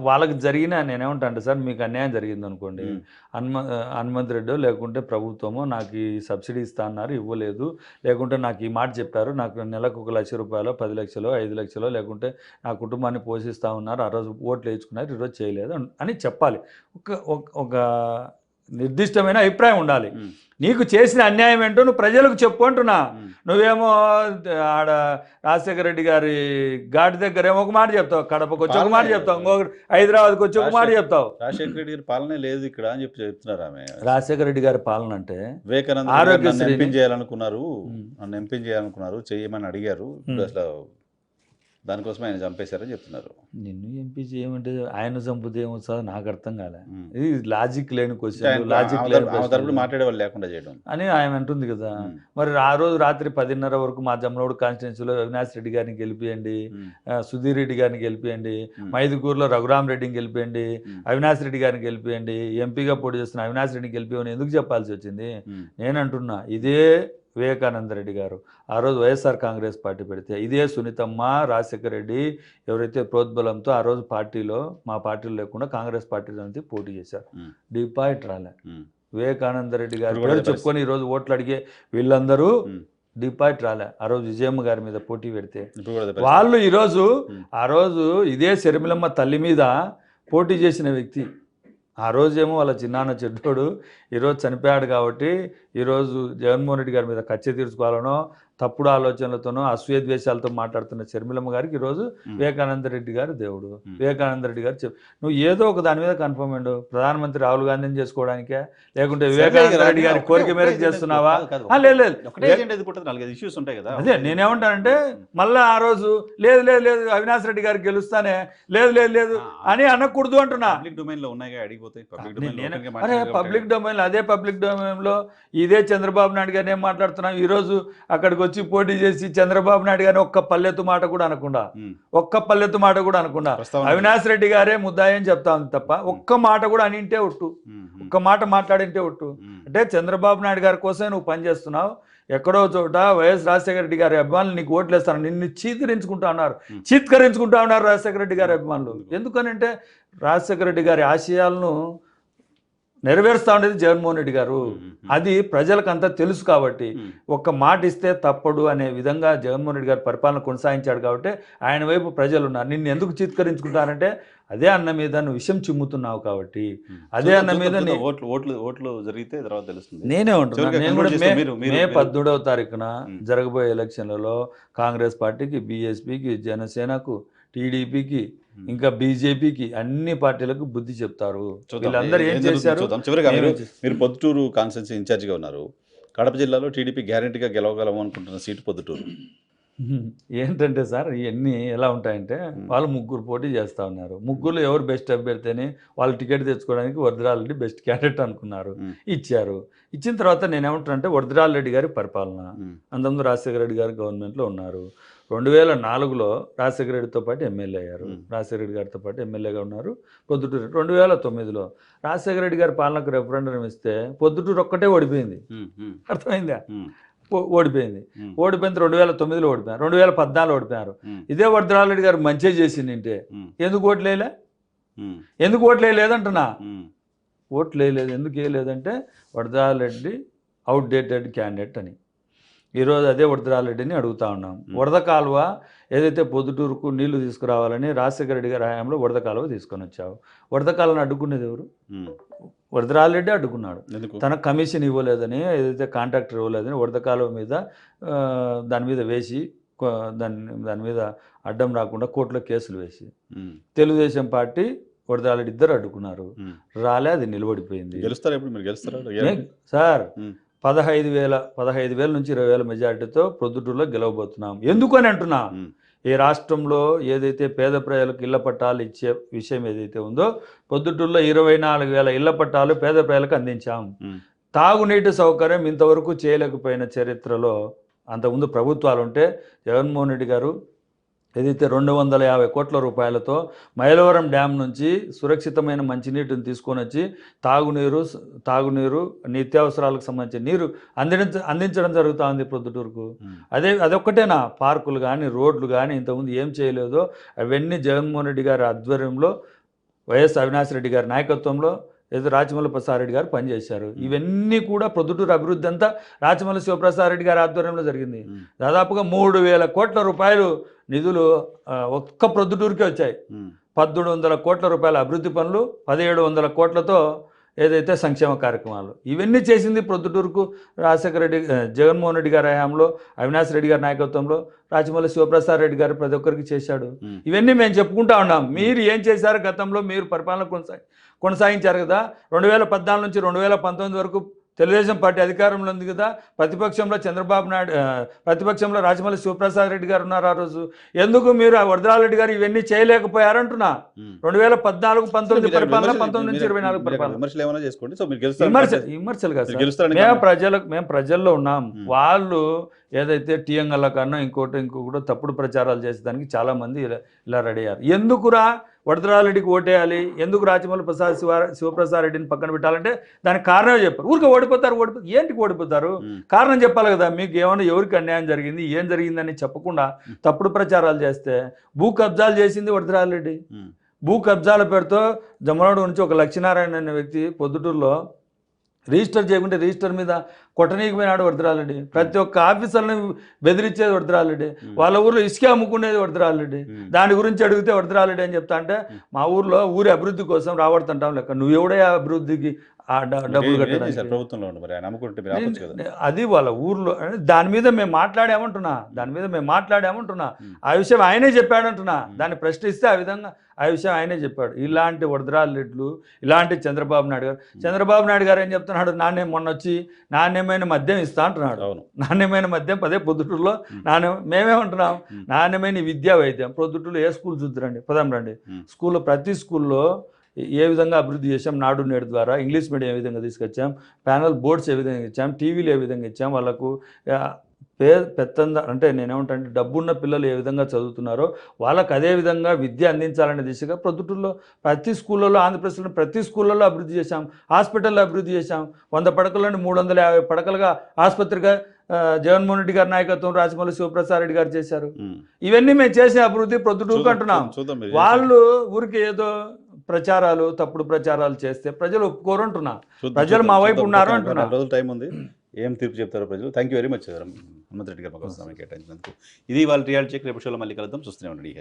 వాళ్ళకి జరిగిన నేనేమంటానంటే సార్ మీకు అన్యాయం జరిగింది అనుకోండి, హనుమంత్ రెడ్డి లేకుంటే ప్రభుత్వమో నాకు ఈ సబ్సిడీ ఇస్తా అన్నారు ఇవ్వలేదు, లేకుంటే నాకు ఈ మాట చెప్పారు నాకు నెలకు 1 లక్ష రూపాయలు 10 లక్షలు 5 లక్షలు లేకుంటే నా కుటుంబాన్ని పోషిస్తూ ఉన్నారు, ఆ రోజు ఓట్లు వేయించుకున్నారు ఈరోజు చేయలేదు అని చెప్పాలి. ఒక నిర్దిష్టమైన అభిప్రాయం ఉండాలి. నీకు చేసిన అన్యాయం ఏంటో నువ్వు ప్రజలకు చెప్పు అంటున్నా. నువ్వేమో ఆడ రాజశేఖర రెడ్డి గారి ఘాటి దగ్గర ఏమో ఒక మాట చెప్తావు, కడపకు వచ్చి ఒక మాట చెప్తావు, ఇంకొకటి హైదరాబాద్కి వచ్చి ఒక మాట చెప్తావు. రాజశేఖర రెడ్డి గారి పాలనే లేదు ఇక్కడ అని చెప్పి చెప్తున్నారు. ఆమె రాజశేఖర రెడ్డి గారి పాలన అంటే వివేకానంద ఆరోగ్యశ్రీ చేయాలనుకున్నారు, నన్ను ఎంపీ చేయాలనుకున్నారు, చేయమని అడిగారు. అసలు దానికోసం ఆయన చంపేశారని చెప్తున్నారు. నిన్ను ఎంపీ చేయమంటే ఆయన చంపితే ఏమొస్తుందో నాకు అర్థం కాలే. ఇది లాజిక్ లేని క్వశ్చన్, లాజిక్ లేని మాట్లాడే వాళ్ళు లేకుండా చేయడం అని ఆయన అంటుంది కదా. మరి ఆ రోజు రాత్రి 10:30 వరకు మా జమ్మలమూడు కాన్స్టిట్యున్సీలో అవినాష్ రెడ్డి గారిని గెలిపియండి, సుధీర్ రెడ్డి గారిని గెలిపియండి, మైదుకూరులో రఘురామ్ రెడ్డిని గెలిపియండి, అవినాష్ రెడ్డి గారిని గెలిపియండి, ఎంపీగా పోటీ చేస్తున్న అవినాష్ రెడ్డిని గెలిపియని ఎందుకు చెప్పాల్సి వచ్చింది? నేనంటున్నా ఇదే వివేకానంద రెడ్డి గారు ఆ రోజు వైఎస్ఆర్ కాంగ్రెస్ పార్టీ పెడితే ఇదే సునీతమ్మ రాజశేఖర రెడ్డి ఎవరైతే ప్రోద్బలంతో ఆ రోజు మా పార్టీలో లేకుండా కాంగ్రెస్ పార్టీ నుంచి పోటీ చేశారు, డిపాజిట్ రాలే. వివేకానంద రెడ్డి గారు పేరు చెప్పుకొని ఈరోజు ఓట్లు అడిగే వీళ్ళందరూ డిపాజిట్ రాలే. ఆ రోజు విజయమ్మ గారి మీద పోటీ పెడితే వాళ్ళు ఈరోజు ఆ రోజు ఇదే షర్మిలమ్మ తల్లి మీద పోటీ చేసిన వ్యక్తి. ఆ రోజేమో వాళ్ళ చిన్నాన్న చెడ్డోడు ఈరోజు చనిపోయాడు కాబట్టి ఈరోజు జగన్మోహన్ రెడ్డి గారి మీద కచ్చ తీర్చుకోవాలనో తప్పుడు ఆలోచనలతోనో అసూయ ద్వేషాలతో మాట్లాడుతున్న షర్మిలమ్మ గారికి ఈరోజు వివేకానంద రెడ్డి గారు దేవుడు. వివేకానంద రెడ్డి గారు నువ్వు ఏదో ఒక దాని మీద కన్ఫర్మ్ అయ్యిండు. ప్రధానమంత్రి రాహుల్ గాంధీని చేసుకోవడానికే లేకుంటే వివేకానంద రెడ్డి గారి కోరిక మేరకు చేస్తున్నావా? లేదు. అదే నేనేమంటానంటే మళ్ళీ ఆ రోజు లేదు లేదు లేదు అవినాష్ రెడ్డి గారికి గెలుస్తానే లేదు లేదు లేదు అని అనకూడదు అంటున్నా. అరే పబ్లిక్ డొమైన్, అదే పబ్లిక్ డొమైన్ లో ఇదే చంద్రబాబు నాయుడు గారిని ఏం మాట్లాడుతున్నాం. ఈ రోజు అక్కడికి వచ్చి పోటీ చేసి చంద్రబాబు నాయుడు గారిని ఒక్క పల్లెత్తు మాట కూడా అనకుండా అవినాష్ రెడ్డి గారే ముద్దాయని చెప్తా ఉంది తప్ప ఒక్క మాట కూడా అనింటే ఒట్టు, ఒక్క మాట మాట్లాడింటే ఒట్టు. అంటే చంద్రబాబు నాయుడు గారి కోసమే నువ్వు పనిచేస్తున్నావు. ఎక్కడో చోట వైఎస్ రాజశేఖర రెడ్డి గారి అభిమానులు నీకు ఓట్లు వేస్తాను, నిన్ను చీత్కరించుకుంటా ఉన్నారు రాజశేఖర రెడ్డి గారి అభిమానులు. ఎందుకనంటే రాజశేఖర రెడ్డి గారి ఆశయాలను నెరవేరుస్తూ ఉండేది జగన్మోహన్ రెడ్డి గారు. అది ప్రజలకు అంతా తెలుసు కాబట్టి ఒక్క మాట ఇస్తే తప్పడు అనే విధంగా జగన్మోహన్ రెడ్డి గారు పరిపాలన కొనసాగించాడు కాబట్టి ఆయన వైపు ప్రజలు ఉన్నారు. నిన్ను ఎందుకు చీత్కరించుకుంటారంటే అదే అన్న మీద నువ్వు విషయం చిమ్ముతున్నావు కాబట్టి, అదే అన్న మీద ఓట్లు జరిగితే తర్వాత తెలుస్తుంది. నేనే ఉంటున్నాను. నేను కూడా మే 18వ తారీఖున జరగబోయే ఎలక్షన్లలో కాంగ్రెస్ పార్టీకి, బీఎస్పీకి, జనసేనకు, టీడీపీకి, ఇంకా బీజేపీకి అన్ని పార్టీలకు బుద్ధి చెప్తారు. వీళ్ళందరూ ఏం చేశారు? చివరిగా మీరు పొద్దుటూరు కాన్స్టిట్యున్సీ ఇన్ఛార్జిగా ఉన్నారు. కడప జిల్లాలో టీడీపీ గ్యారెంటీగా గెలవగలము అనుకుంటున్న సీటు పొద్దుటూరు. ఏంటంటే సార్ ఇవన్నీ ఎలా ఉంటాయంటే వాళ్ళు 3 పోటీ చేస్తూ ఉన్నారు. 3లో ఎవరు బెస్ట్ అభ్యర్థి వాళ్ళు టికెట్ తెచ్చుకోవడానికి వరదరాజరెడ్డి బెస్ట్ క్యాండిడేట్ అనుకున్నారు, ఇచ్చారు. ఇచ్చిన తర్వాత నేనేమంటానంటే వరదరాజరెడ్డి గారి పరిపాలన, అంతకుముందు రాజశేఖర రెడ్డి గారు గవర్నమెంట్లో ఉన్నారు. 2004లో రాజశేఖర రెడ్డితో పాటు ఎమ్మెల్యే అయ్యారు. రాజశేఖర రెడ్డి గారితో పాటు ఎమ్మెల్యేగా ఉన్నారు. పొద్దుటూరు 2009లో రాజశేఖర రెడ్డి గారి పాలనకు రెఫరెండం ఇస్తే పొద్దుటూరు ఒక్కటే ఓడిపోయింది. అర్థమైందా? ఓడిపోయింది. ఓడిపోయింది 2009లో ఓడిపోయారు, 2014 ఓడిపోయారు. ఇదే వరదరాజరెడ్డి గారు మంచిగా చేసిందంటే ఎందుకు ఓట్లేలే? ఎందుకు ఓట్లేదంటున్నా? ఓట్లు వేయలేదు. ఎందుకు వేయలేదంటే వరదరాజరెడ్డి అవుట్డేటెడ్ క్యాండిడేట్ అని. ఈరోజు అదే వరదరాజరెడ్డిని అడుగుతా ఉన్నాం. వరద కాలువ ఏదైతే పొద్దుటూరుకు నీళ్లు తీసుకురావాలని రాజశేఖర రెడ్డి గారి హయాంలో వరద కాలువ తీసుకొని వచ్చావు. వరద కాలువను అడ్డుకునేది ఎవరు? వరదరాజరెడ్డి అడ్డుకున్నాడు. తన కమిషన్ ఇవ్వలేదని, ఏదైతే కాంట్రాక్టర్ ఇవ్వలేదని వరద కాలువ మీద దాని మీద వేసి దాని మీద అడ్డం రాకుండా కోర్టులో కేసులు వేసి తెలుగుదేశం పార్టీ వరదరాజరెడ్డి ఇద్దరు అడ్డుకున్నారు. రాలే, అది నిలబడిపోయింది. సార్ 15,000 నుంచి 20,000 మెజారిటీతో ప్రొద్దుటూరులో గెలవబోతున్నాం. ఎందుకు అని అంటున్నా? ఈ రాష్ట్రంలో ఏదైతే పేద ప్రజలకు ఇళ్ల పట్టాలు ఇచ్చే విషయం ఏదైతే ఉందో, పొద్దుటూరులో 24,000 ఇళ్ల పట్టాలు పేద ప్రజలకు అందించాం. తాగునీటి సౌకర్యం ఇంతవరకు చేయలేకపోయిన చరిత్రలో అంతకుముందు ప్రభుత్వాలు ఉంటే జగన్మోహన్ రెడ్డి గారు ఏదైతే 250 కోట్ల రూపాయలతో మైలవరం డ్యామ్ నుంచి సురక్షితమైన మంచినీటిని తీసుకొని వచ్చి తాగునీరు నిత్యావసరాలకు సంబంధించిన నీరు అందించడం జరుగుతూ ఉంది ప్రొద్దుటూరుకు. అదొక్కటేనా? పార్కులు కానీ రోడ్లు కానీ ఇంతకుముందు ఏం చేయలేదో అవన్నీ జగన్మోహన్ రెడ్డి గారి ఆధ్వర్యంలో, వైఎస్ అవినాష్ రెడ్డి గారి నాయకత్వంలో ఏదో రాచమల్లి ప్రసాద్ రెడ్డి గారు పనిచేశారు. ఇవన్నీ కూడా ప్రొద్దుటూరు అభివృద్ధి అంతా రాచమల్లి శివప్రసాద్ రెడ్డి గారి ఆధ్వర్యంలో జరిగింది. దాదాపుగా 3,000 కోట్ల రూపాయలు నిధులు ఒక్క ప్రొద్దుటూరుకే వచ్చాయి. 1,700 కోట్ల రూపాయల అభివృద్ధి పనులు, 1,700 కోట్లతో ఏదైతే సంక్షేమ కార్యక్రమాలు, ఇవన్నీ చేసింది ప్రొద్దుటూరుకు రాజశేఖర రెడ్డి, జగన్మోహన్ రెడ్డి గారి హయాంలో, అవినాష్ రెడ్డి గారి నాయకత్వంలో రాచమల్లి శివప్రసాద్ రెడ్డి గారు ప్రతి ఒక్కరికి చేశాడు. ఇవన్నీ మేము చెప్పుకుంటా ఉన్నాం. మీరు ఏం చేశారు గతంలో? మీరు పరిపాలన కొనసాగించారు కదా. 2014 నుంచి 2019 వరకు తెలుగుదేశం పార్టీ అధికారంలో ఉంది కదా. ప్రతిపక్షంలో చంద్రబాబు నాయుడు, ప్రతిపక్షంలో రాజమల్లి శివప్రసాద్ రెడ్డి గారు ఉన్నారు ఆ రోజు. ఎందుకు మీరు వరదరాజరెడ్డి గారు ఇవన్నీ చేయలేకపోయారంటున్నా? 2014, 19 పరిపాలన, 19 నుంచి 24 పరిపాలన. విమర్శలు కాదు. మేము ప్రజల్లో ఉన్నాం. వాళ్ళు ఏదైతే టీఎంఎల్ కన్నా ఇంకొకటి తప్పుడు ప్రచారాలు చేసేదానికి చాలామంది ఇలా రెడీ అయ్యారు. ఎందుకురా వరదరాజరెడ్డికి ఓటేయాలి, ఎందుకు రాచమల్లి శివప్రసాద్ రెడ్డిని పక్కన పెట్టాలంటే దానికి కారణమే చెప్పారు. ఊరికి ఓడిపోతారు. ఏంటికి ఓడిపోతారు? కారణం చెప్పాలి కదా. మీకు ఏమైనా ఎవరికి అన్యాయం జరిగింది, ఏం జరిగిందని చెప్పకుండా తప్పుడు ప్రచారాలు చేస్తే, భూ కబ్జాలు చేసింది వరదరాజరెడ్డి. భూ కబ్జాల పేరుతో జమ్మలమడుగు నుంచి ఒక లక్ష్మీనారాయణ అనే వ్యక్తి పొద్దుటూరులో రిజిస్టర్ చేయకుంటే రిజిస్టర్ మీద కొట్టనీయకపోయినాడు వరదరాజరెడ్డి. ప్రతి ఒక్క ఆఫీసర్ని బెదిరించేది వరదరాజరెడ్డి. వాళ్ళ ఊర్లో ఇసుక అమ్ముకునేది వరదరాజరెడ్డి. దాని గురించి అడిగితే వరదరాజరెడ్డి అని చెప్తా అంటే, మా ఊర్లో ఊరి అభివృద్ధి కోసం రాబడుతుంటాం లెక్క. నువ్వెవడే అభివృద్ధికి డబ్బులు కట్టడానికి? అది వాళ్ళ ఊర్లో. దాని మీద మేము మాట్లాడామంటున్నా. ఆ విషయం ఆయనే చెప్పాడంటున్నా. దాన్ని ప్రశ్నిస్తే ఆ విషయం ఆయనే చెప్పాడు. ఇలాంటి వరదరాజరెడ్లు, ఇలాంటి చంద్రబాబు నాయుడు గారు ఏం చెప్తున్నాడు? మొన్న వచ్చి నాణ్యమైన మద్యం ఇస్తా అంటున్నాడు. నాణ్యమైన మద్యం పదే పొద్దుటూరులో మేమేమంటున్నాం? నాణ్యమైన విద్యా వైద్యం. పొద్దుటూరులో ఏ స్కూల్ చూద్దురండి, పదం రండి. ప్రతి స్కూల్లో ఏ విధంగా అభివృద్ధి చేసాం, నాడు నేడు ద్వారా ఇంగ్లీష్ మీడియం ఏ విధంగా తీసుకొచ్చాం, ప్యానల్ బోర్డ్స్ ఏ విధంగా ఇచ్చాం, టీవీలు ఏ విధంగా ఇచ్చాం, వాళ్ళకు అంటే నేనేమంటే డబ్బున్న పిల్లలు ఏ విధంగా చదువుతున్నారో వాళ్ళకు అదే విధంగా విద్య అందించాలనే దిశగా ప్రొద్దుటూరులో ప్రతి స్కూళ్ళలో, ఆంధ్రప్రదేశ్లో ప్రతి స్కూళ్ళలో అభివృద్ధి చేశాం. హాస్పిటల్లో అభివృద్ధి చేశాం. 100 పడకలను 350 పడకలుగా ఆసుపత్రిగా జగన్మోహన్ రెడ్డి గారి నాయకత్వం, రాజమల్లి శివప్రసాద్ రెడ్డి గారు చేశారు. ఇవన్నీ మేము చేసే అభివృద్ధి ప్రొద్దుటూరుకు అంటున్నాం. వాళ్ళు ఊరికి ఏదో ప్రచారాలు, తప్పుడు ప్రచారాలు చేస్తే ప్రజలు ఒప్పుకోరు అంటున్నా. ప్రజలు మా వైపు ఉన్నారు అంటున్నా. రోజులు టైం ఉంది. ఏం తీర్పు చెప్తారో ప్రజలు. Thank you very much Hanumanth Reddy గారు మాకు సమయం కేటాయించినందుకు. ఇది వాళ్ళ రియాలిటీ చెక్. రేపు షోలో మళ్ళీ కలుద్దాం. చూస్తూనే ఉండండి.